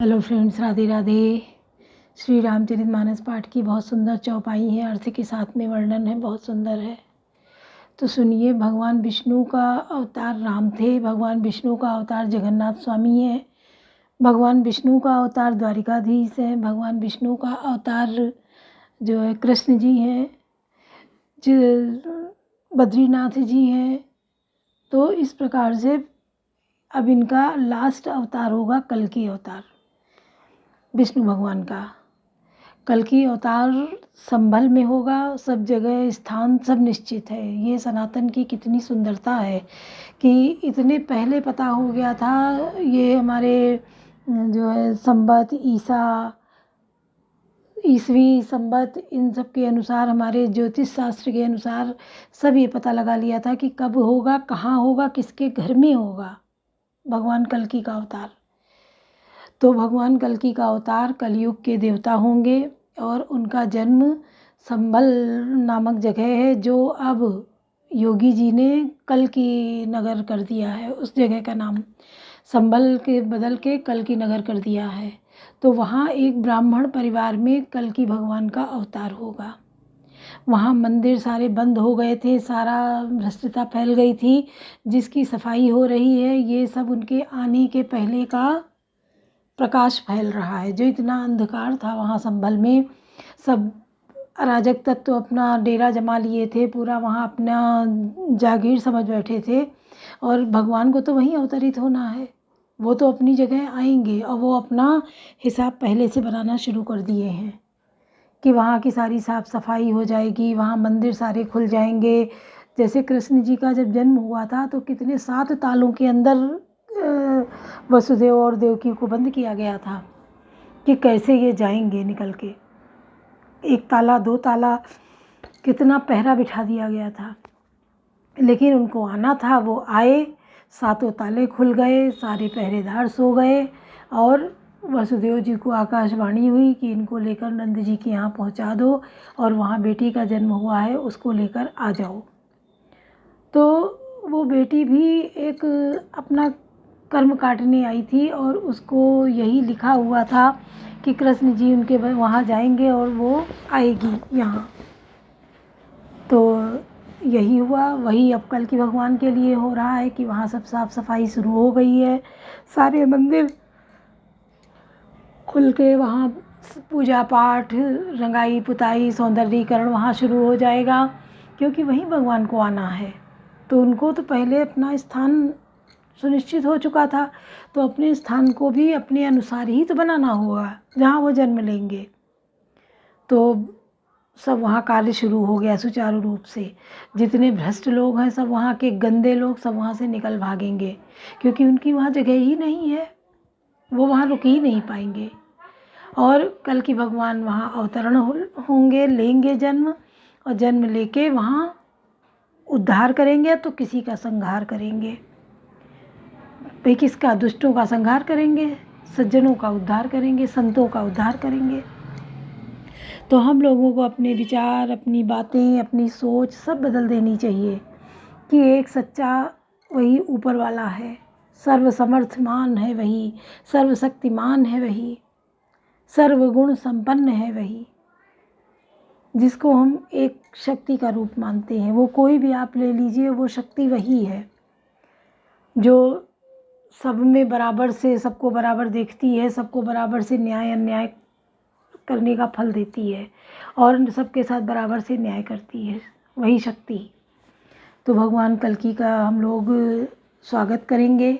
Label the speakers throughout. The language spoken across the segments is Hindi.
Speaker 1: Hello friends, Radhe Radhe. श्री रामचरितमानस पाठ की बहुत सुंदर चौपाई है, अर्थ के साथ में वर्णन है, बहुत सुंदर है। तो सुनिए, भगवान विष्णु का अवतार राम थे, भगवान विष्णु का अवतार जगन्नाथ स्वामी है, भगवान विष्णु का अवतार द्वारिकाधीश है, भगवान विष्णु का अवतार जो है कृष्ण जी हैं, बद्रीनाथ जी हैं। तो इस प्रकार से अब इनका लास्ट अवतार होगा कल्कि अवतार विष्णु भगवान का। कल्कि अवतार संभल में होगा, सब जगह स्थान सब निश्चित है। ये सनातन की कितनी सुंदरता है कि इतने पहले पता हो गया था। ये हमारे जो है संवत ईसवी संवत इन सब के अनुसार, हमारे ज्योतिष शास्त्र के अनुसार सब ये पता लगा लिया था कि कब होगा, कहाँ होगा, किसके घर में होगा भगवान कल्कि का अवतार। तो भगवान कल्कि का अवतार कलयुग के देवता होंगे और उनका जन्म संभल नामक जगह है, जो अब योगी जी ने कल्कि नगर कर दिया है। उस जगह का नाम संभल के बदल के कल्कि नगर कर दिया है। तो वहाँ एक ब्राह्मण परिवार में कल्कि भगवान का अवतार होगा। वहाँ मंदिर सारे बंद हो गए थे, सारा भ्रष्टता फैल गई थी, जिसकी सफाई हो रही है। ये सब उनके आने के पहले का प्रकाश फैल रहा है। जो इतना अंधकार था वहाँ संभल में, सब अराजक तत्व तो अपना डेरा जमा लिए थे, पूरा वहाँ अपना जागीर समझ बैठे थे। और भगवान को तो वहीं अवतरित होना है, वो तो अपनी जगह आएंगे और वो अपना हिसाब पहले से बनाना शुरू कर दिए हैं कि वहाँ की सारी साफ़ सफाई हो जाएगी, वहाँ मंदिर सारे खुल जाएंगे। जैसे कृष्ण जी का जब जन्म हुआ था तो कितने 7 तालों के अंदर वसुदेव और देवकी को बंद किया गया था कि कैसे ये जाएंगे निकल के। 1 ताला 2 ताला कितना पहरा बिठा दिया गया था, लेकिन उनको आना था, वो आए, 7 ताले खुल गए, सारे पहरेदार सो गए और वसुदेव जी को आकाशवाणी हुई कि इनको लेकर नंद जी के यहाँ पहुँचा दो और वहाँ बेटी का जन्म हुआ है, उसको लेकर आ जाओ। तो वो बेटी भी एक अपना कर्म काटने आई थी और उसको यही लिखा हुआ था कि कृष्ण जी उनके वहाँ जाएंगे और वो आएगी यहाँ। तो यही हुआ, वही अब कल्कि भगवान के लिए हो रहा है कि वहाँ सब साफ़ सफाई शुरू हो गई है, सारे मंदिर खुल के वहाँ पूजा पाठ, रंगाई पुताई, सौंदर्यीकरण वहाँ शुरू हो जाएगा, क्योंकि वहीं भगवान को आना है। तो उनको तो पहले अपना स्थान सुनिश्चित हो चुका था, तो अपने स्थान को भी अपने अनुसार ही तो बनाना होगा जहाँ वो जन्म लेंगे। तो सब वहाँ कार्य शुरू हो गया सुचारू रूप से। जितने भ्रष्ट लोग हैं, सब वहाँ के गंदे लोग सब वहाँ से निकल भागेंगे, क्योंकि उनकी वहाँ जगह ही नहीं है, वो वहाँ रुक ही नहीं पाएंगे। और कल्कि भगवान वहाँ अवतरण होंगे, लेंगे जन्म, और जन्म लेके वहाँ उद्धार करेंगे तो किसी का संहार करेंगे। भाई किसका? दुष्टों का संहार करेंगे, सज्जनों का उद्धार करेंगे, संतों का उद्धार करेंगे। तो हम लोगों को अपने विचार, अपनी बातें, अपनी सोच सब बदल देनी चाहिए कि एक सच्चा वही ऊपर वाला है, सर्वसमर्थमान है वही, सर्वशक्तिमान है वही, सर्वगुण संपन्न है वही, जिसको हम एक शक्ति का रूप मानते हैं। वो कोई भी आप ले लीजिए, वो शक्ति वही है जो सब में बराबर से सबको बराबर देखती है, सबको बराबर से न्याय अन्याय करने का फल देती है और सबके साथ बराबर से न्याय करती है, वही शक्ति। तो भगवान कल्कि का हम लोग स्वागत करेंगे।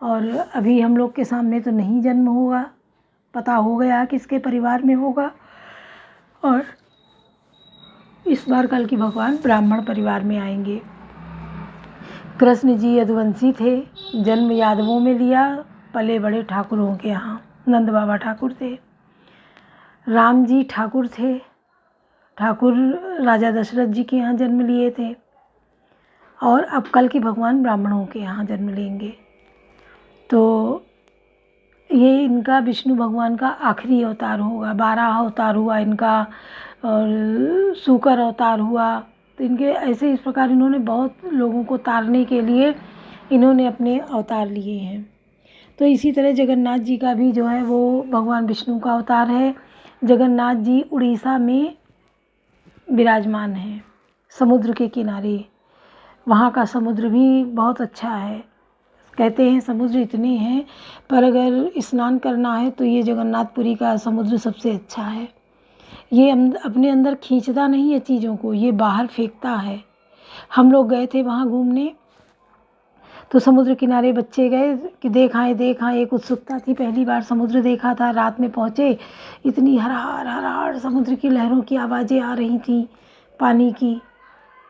Speaker 1: और अभी हम लोग के सामने तो नहीं जन्म होगा, पता हो गया किसके परिवार में होगा। और इस बार कल्कि भगवान ब्राह्मण परिवार में आएंगे। कृष्ण जी यदुवंशी थे, जन्म यादवों में लिया, पले बड़े ठाकुरों के यहाँ, नंद बाबा ठाकुर थे। राम जी ठाकुर थे, ठाकुर राजा दशरथ जी के यहाँ जन्म लिए थे। और अब कल्कि भगवान ब्राह्मणों के यहाँ जन्म लेंगे। तो ये इनका विष्णु भगवान का आखिरी अवतार होगा। 12 अवतार हुआ इनका, और सूकर अवतार हुआ। तो इनके ऐसे इस प्रकार इन्होंने बहुत लोगों को तारने के लिए इन्होंने अपने अवतार लिए हैं। तो इसी तरह जगन्नाथ जी का भी जो है वो भगवान विष्णु का अवतार है। जगन्नाथ जी उड़ीसा में विराजमान हैं, समुद्र के किनारे। वहाँ का समुद्र भी बहुत अच्छा है। कहते हैं समुद्र इतने हैं, पर अगर स्नान करना है तो ये जगन्नाथपुरी का समुद्र सबसे अच्छा है। ये अपने अंदर खींचता नहीं है चीज़ों को, ये बाहर फेंकता है। हम लोग गए थे वहाँ घूमने, तो समुद्र किनारे बच्चे गए कि देख आए, एक उत्सुकता थी, पहली बार समुद्र देखा था। रात में पहुँचे, इतनी हरहार समुद्र की लहरों की आवाज़ें आ रही थी, पानी की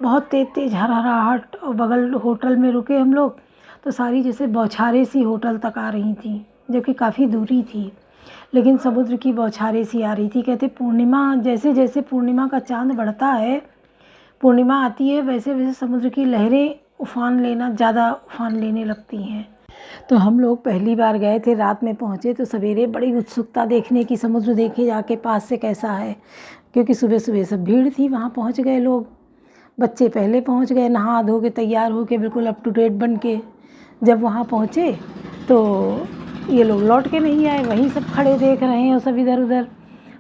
Speaker 1: बहुत तेज़ तेज़ हरहराहट। और बगल होटल में रुके हम लोग, तो सारी जैसे बौछारें सी होटल तक आ रही थी, जबकि काफ़ी दूरी थी, लेकिन समुद्र की बौछारें सी आ रही थी। कहते पूर्णिमा, जैसे जैसे पूर्णिमा का चाँद बढ़ता है, पूर्णिमा आती है, वैसे वैसे समुद्र की लहरें ज़्यादा उफान लेने लगती हैं। तो हम लोग पहली बार गए थे, रात में पहुँचे, तो सवेरे बड़ी उत्सुकता देखने की, समुद्र देखे जाके पास से कैसा है, क्योंकि सुबह सुबह सब भीड़ थी। वहाँ पहुँच गए लोग, बच्चे पहले पहुँच गए, नहा धो के तैयार हो के बिल्कुल अप टू डेट बन के। जब वहाँ पहुँचे तो ये लोग लौट के नहीं आए, वहीं सब खड़े देख रहे हैं और सब इधर उधर।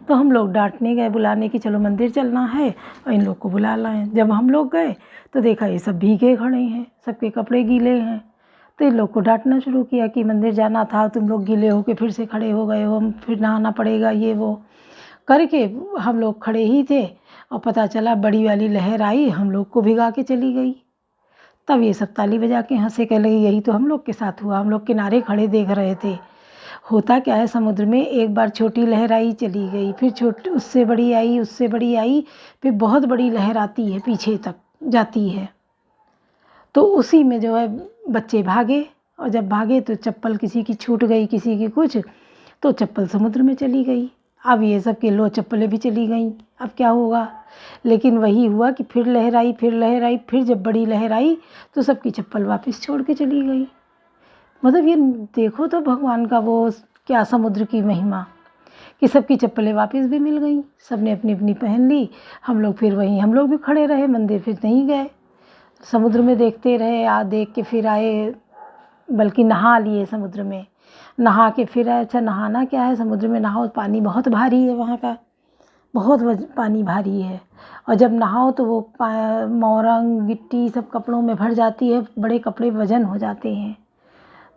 Speaker 1: तो हम लोग डांटने गए, बुलाने की, चलो मंदिर चलना है और इन लोग को बुला लाएं। जब हम लोग गए तो देखा ये सब भीगे खड़े हैं, सबके कपड़े गीले हैं। तो इन लोग को डांटना शुरू किया कि मंदिर जाना था, तुम लोग गीले होके फिर से खड़े हो गए हो, फिर नहाना पड़ेगा, ये वो करके। हम लोग खड़े ही थे और पता चला बड़ी वाली लहर आई, हम लोग को भिगा के चली गई। तब ये सब ताली बजा के हंसे, कह लगे यही तो हम लोग के साथ हुआ, हम लोग किनारे खड़े देख रहे थे। होता क्या है समुद्र में, एक बार छोटी लहर आई चली गई, फिर छोटी, उससे बड़ी आई, उससे बड़ी आई, फिर बहुत बड़ी लहर आती है, पीछे तक जाती है। तो उसी में जो है बच्चे भागे, और जब भागे तो चप्पल किसी की छूट गई, किसी की कुछ, तो चप्पल समुद्र में चली गई। अब ये सब के लो चप्पलें भी चली गईं, अब क्या होगा। लेकिन वही हुआ कि फिर लहर आई, फिर जब बड़ी लहर आई तो सबकी चप्पल वापस छोड़ के चली गई। मतलब ये देखो तो भगवान का वो क्या समुद्र की महिमा, कि सबकी चप्पलें वापस भी मिल गईं, सबने अपनी अपनी पहन ली। हम लोग फिर वहीं, हम लोग भी खड़े रहे, मंदिर फिर नहीं गए, समुद्र में देखते रहे। देख के फिर आए, बल्कि नहा लिए समुद्र में, नहा के फिर आए। अच्छा, नहाना क्या है समुद्र में, नहाओ, पानी बहुत भारी है वहाँ का, बहुत पानी भारी है। और जब नहाओ तो वो मोरंग गिट्टी सब कपड़ों में भर जाती है, बड़े कपड़े वजन हो जाते हैं।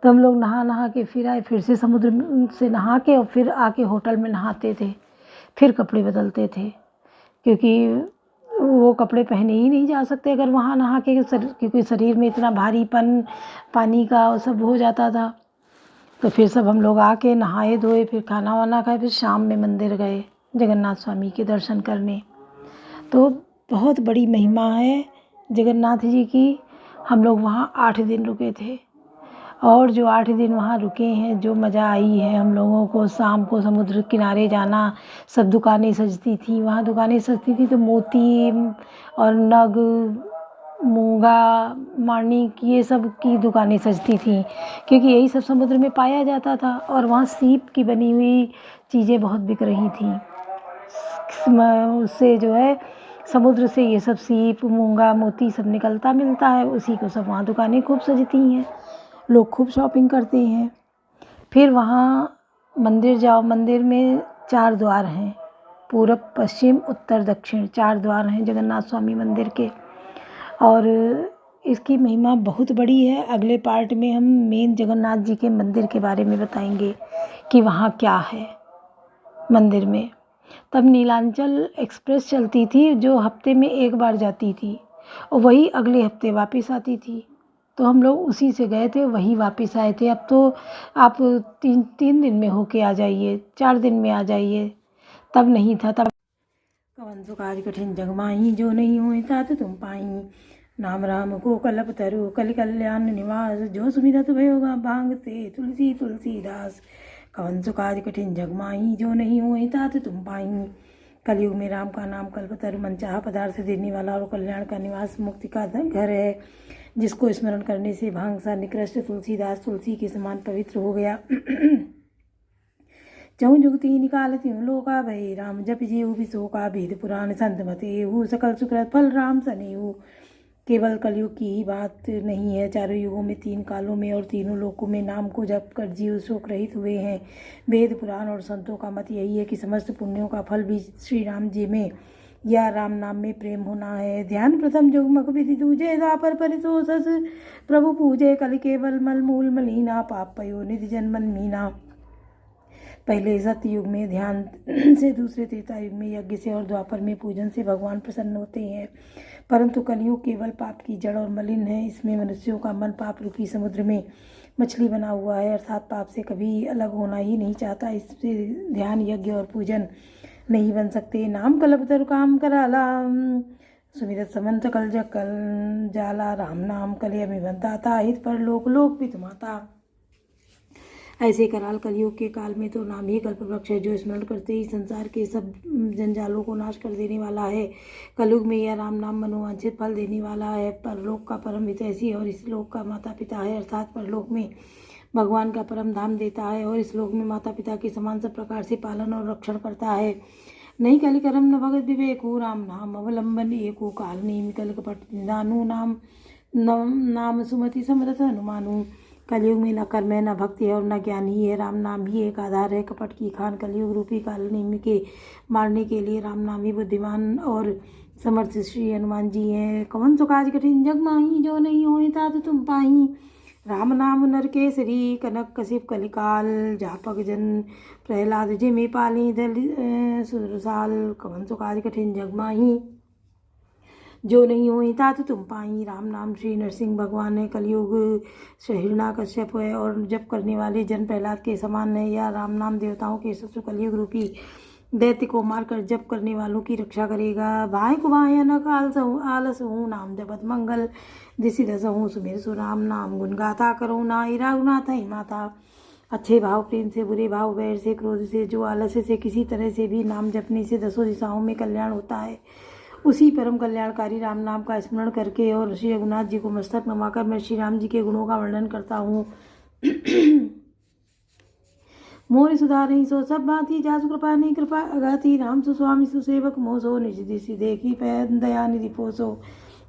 Speaker 1: तो हम लोग नहा के फिर आए, फिर से समुद्र से नहा के और फिर आके होटल में नहाते थे, फिर कपड़े बदलते थे, क्योंकि वो कपड़े पहने ही नहीं जा सकते अगर वहाँ नहा के, क्योंकि शरीर में इतना भारीपन पानी का वो सब हो जाता था। तो फिर सब हम लोग आके नहाए धोए, फिर खाना वाना खाए, फिर शाम में मंदिर गए जगन्नाथ स्वामी के दर्शन करने। तो बहुत बड़ी महिमा है जगन्नाथ जी की। हम लोग वहाँ 8 दिन रुके थे, और जो 8 दिन वहाँ रुके हैं, जो मज़ा आई है हम लोगों को। शाम को समुद्र किनारे जाना, सब दुकानें सजती थी, वहाँ दुकानें सजती थी तो मोती और नग, मूंगा, माणिक, ये सब की दुकानें सजती थी, क्योंकि यही सब समुद्र में पाया जाता था। और वहाँ सीप की बनी हुई चीज़ें बहुत बिक रही थी, उससे जो है समुद्र से ये सब सीप, मूंगा, मोती सब निकलता मिलता है, उसी को सब वहाँ दुकानें खूब सजती हैं, लोग खूब शॉपिंग करते हैं। फिर वहाँ मंदिर जाओ, मंदिर में 4 द्वार हैं, पूरब, पश्चिम, उत्तर, दक्षिण, 4 द्वार हैं जगन्नाथ स्वामी मंदिर के। और इसकी महिमा बहुत बड़ी है। अगले पार्ट में हम मेन जगन्नाथ जी के मंदिर के बारे में बताएंगे कि वहाँ क्या है मंदिर में। तब नीलांचल एक्सप्रेस चलती थी, जो हफ्ते में एक बार जाती थी और वही अगले हफ्ते वापस आती थी। तो हम लोग उसी से गए थे, वही वापस आए थे। अब तो आप 3 दिन में होके आ जाइए, 4 दिन में आ जाइए, तब नहीं था। तब कवन सो काज कठिन जग माही, जो नहीं हुए तात तुम पाई, नाम राम को कलप तरु कलि कल्याण निवास, जो सुमिरत भयोगा भांगते तुलसी तुलसीदास। कवन सो काज कठिन जग माही, जो नहीं हुए तात तुम पाई, कलयुग में राम का नाम कल्पतरु, मनचाहा पदार्थ देने वाला और कल्याण का निवास, मुक्ति का घर है, जिसको स्मरण करने से भांग सा निकृष्ट तुलसीदास तुलसी के समान पवित्र हो गया। चहु जुगती निकालती हूँ लोका भय, राम जप जीव विशोका, भेद पुराण संत मते हूँ, सकल सुकृत फल राम सनेहू। केवल कलयुग की ही बात नहीं है, चारों युगों में, 3 कालों में और तीनों लोकों में नाम को जप कर जीव शोक रहित हुए हैं। वेद पुराण और संतों का मत यही है कि समस्त पुण्यों का फल भी श्री राम जी में या राम नाम में प्रेम होना है। ध्यान प्रथम जुगमक विधि दूजे द्वापर परितोषस प्रभु पूजे कल केवल मल मूल मलीना पाप पयो निधि जन्मन मीना। पहले सत्य युग में ध्यान से, दूसरे त्रेता युग में यज्ञ से और द्वापर में पूजन से भगवान प्रसन्न होते हैं। परंतु कलयुग केवल पाप की जड़ और मलिन है। इसमें मनुष्यों का मन पाप रूपी समुद्र में मछली बना हुआ है, अर्थात पाप से कभी अलग होना ही नहीं चाहता। इससे ध्यान, यज्ञ और पूजन नहीं बन सकते। नाम कलपतर काम कराला सुमिरत समंत कल जकल जाला, राम नाम कले अभिबंधाता हित पर लोक लोक पित माता। ऐसे कराल कलयुग के काल में तो नाम ही कल्प वृक्ष है, जो स्मरण करते ही संसार के सब जंजालों को नाश कर देने वाला है। कलयुग में यह राम नाम मनोवांछित फल देने वाला है। परलोक का परम हितैषी और इस लोक का माता पिता है, अर्थात परलोक में भगवान का परम धाम देता है और इस लोक में माता पिता के समान सब प्रकार से पालन और रक्षण करता है। नहीं कलिकरम न भगत विवेको, राम नाम अवलंबन एको, काल नेमि कल कपट निदानु, नाम सुमति समरथ हनुमानु। कलयुग में न कर्म है, न भक्ति है और न ज्ञान ही है। राम नाम ही एक आधार है। कपट की खान कलयुग रूपी काल नेमि के मारने के लिए राम नाम ही बुद्धिमान और समर्थ श्री हनुमान जी हैं। कवन सो काज कठिन जग माही, जो नहीं होए तात तुम पाही। राम नाम नर केसरी, कनक कशिप कलिकाल, जापक जन प्रहलाद जिमि पाली दल सुरसाल। कवन सो काज कठिन जग माही, जो नहीं होई तात तुम पाई। राम नाम श्री नरसिंह भगवान है। कलयुग हिरण्याकश्यप है और जप करने वाले जन प्रहलाद के समान है। या राम नाम देवताओं के शत्रु कलयुग रूपी दैत्य को मारकर जप करने वालों की रक्षा करेगा। भाई को भाई न आलस हूँ, नाम जपत मंगल दिशि दस हूँ। सुमेर सु राम नाम गुण गाथा करो ना, राघुनाथ ही माता। अच्छे भाव, प्रेम से, बुरे भाव, वैर से, क्रोध से, जो आलस्य से, किसी तरह से भी नाम जपने से 10 दिशाओं में कल्याण होता है। उसी परम कल्याणकारी राम नाम का स्मरण करके और श्री रघुनाथ जी को मस्तक नवाकर मैं श्री राम जी के गुणों का वर्णन करता हूँ। मोर सुधारही सो सब भांति, जासु कृपा नहीं कृपा अगाती, राम सुस्वामी सुसेवक मोसो, निज दिशि देखी पैन दया निधि पोसो।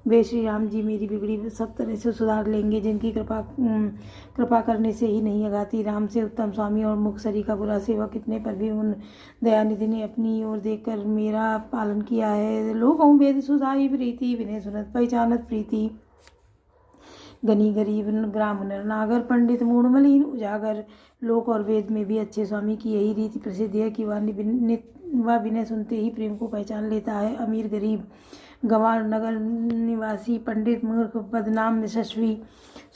Speaker 1: वे श्री राम जी मेरी बिगड़ी सब तरह से सुधार लेंगे, जिनकी कृपा करने से ही नहीं अगाती। राम से उत्तम स्वामी और मुखसरी का बुरा सेवक कितने पर भी उन दयानिधि ने अपनी ओर देखकर मेरा पालन किया है। लोगों वेद सुधाई प्रीति, विनय सुनत पहचानत प्रीति। गनी गरीब ग्राम नर नागर, पंडित मूढ़ मलिन उजागर। लोक और वेद में भी अच्छे स्वामी की यही रीति प्रसिद्ध है कि वह विनय सुनते ही प्रेम को पहचान लेता है। अमीर गरीब, गंवार नगर निवासी, पंडित मूर्ख, बदनाम यशस्वी,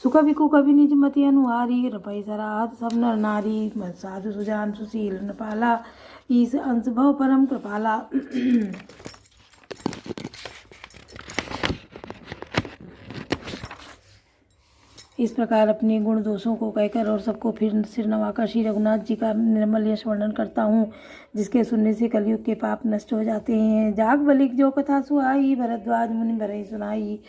Speaker 1: सुख विकु कवि निज मति अनुहारी, रपै सराहत सब नर नारी, साधु सुजान सुशील नपाला, ईस अंश भव परम कृपाला। इस प्रकार अपने गुण दोषों को कहकर और सबको फिर सिर नवाकर श्री रघुनाथ जी का निर्मल यश वर्णन करता हूँ, जिसके सुनने से कलयुग के पाप नष्ट हो जाते हैं। जाग बलिक जो कथा सुहाई, भरद्वाज मुनि भरई सुनाई,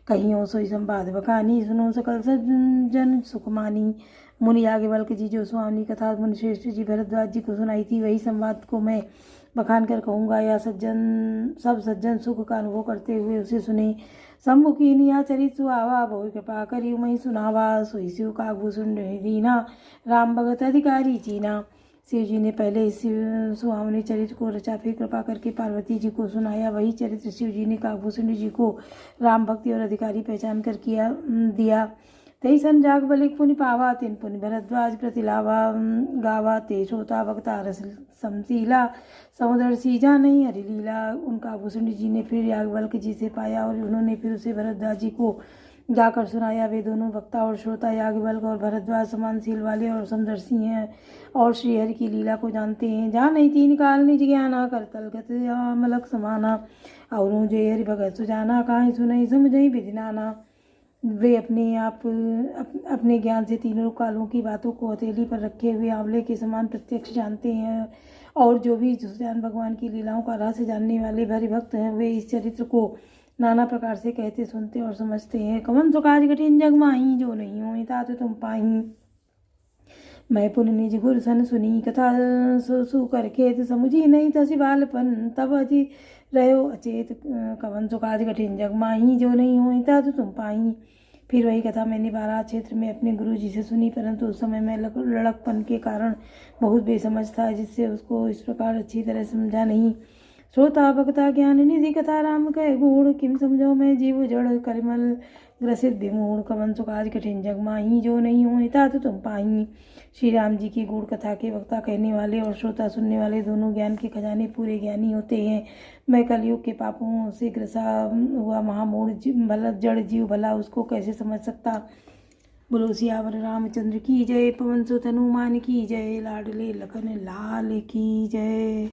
Speaker 1: कहीं हो सोई संवाद बखानी, सुनो सकल सज्जन सुखमानी। मुनि याज्ञवल्क्य जी जो स्वामी कथा मुनि श्रेष्ठ जी भरद्वाज जी को सुनाई थी, वही संवाद को मैं बखान कर कहूँगा। या सब सज्जन सुख का अनुभव करते हुए उसे सुने। सम्मुखी निया चरित सुहावा, बहु कृपा करी मही सुनावा, सोई शिव का भूषण रीना, राम भगत अधिकारी चीना। शिव जी ने पहले इस सुहावने चरित्र को रचा, फिर कृपा करके पार्वती जी को सुनाया। वही चरित्र शिव जी ने काकभूषण जी को राम भक्ति और अधिकारी पहचान कर दिया। तई सन जाग बलिक पुनि पावा, तिन पुनि भरद्वाज प्रतिलावा, गावा ते श्रोता भक्ता रस समशीला, समुद्र सीजा नहीं हरिलीला। उनका भूषण जी ने फिर याज्ञवल्क्य जी से पाया और उन्होंने फिर उसे भरद्वाज जी को गाकर सुनाया। वे दोनों वक्ता और श्रोता याज्ञवल्क्य और भरद्वाज समानशील वाले और समदर्शी हैं और श्रीहरि की लीला को जानते हैं। जहाँ नहीं 3 काल निज ज्ञाना, कर तलगत मलक समाना, और जो हरि भगत सुजाना, काहे सुनई समझई विधि नाना। वे अपने ज्ञान से तीनों कालों की बातों को हथेली पर रखे हुए आंवले के समान प्रत्यक्ष जानते हैं, और जो भी सुजान भगवान की लीलाओं का रहस्य जानने वाले भरी भक्त हैं, वे इस चरित्र को नाना प्रकार से कहते, सुनते और समझते हैं। कवन सो काज कठिन जग माही, जो नहीं होई तात तुम पाही। मैं पुन निज गुर सन सुनी कथा, सु कर खेत समुझी नहीं तसी बालपन, तब अति रहो अचेत कवन सो काज कठिन जग माही, जो नहीं हो ता तो तुम पाई। फिर वही कथा मैंने बारात क्षेत्र में अपने गुरु जी से सुनी, परंतु उस समय मैं लड़कपन के कारण बहुत बेसमझ था, जिससे उसको इस प्रकार अच्छी तरह समझा नहीं। श्रोता भक्ता ज्ञान निधि कथा राम कह गुण, किम समझो मैं जीव जड़ करिमल ग्रसित विमूढ़, कवन सो काज कठिन जग माही, जो नहीं हो ता तो तुम पाई। श्री राम जी की गूढ़ कथा के वक्ता कहने वाले और श्रोता सुनने वाले दोनों ज्ञान के खजाने पूरे ज्ञानी होते हैं। मैं कलयुग के पापों से ग्रसा हुआ महामूढ़ भला जड़ जीव भला उसको कैसे समझ सकता। बोलो सियावर रामचंद्र की जय, पवन सुत हनुमान की जय, लाडले लखन लाल की जय।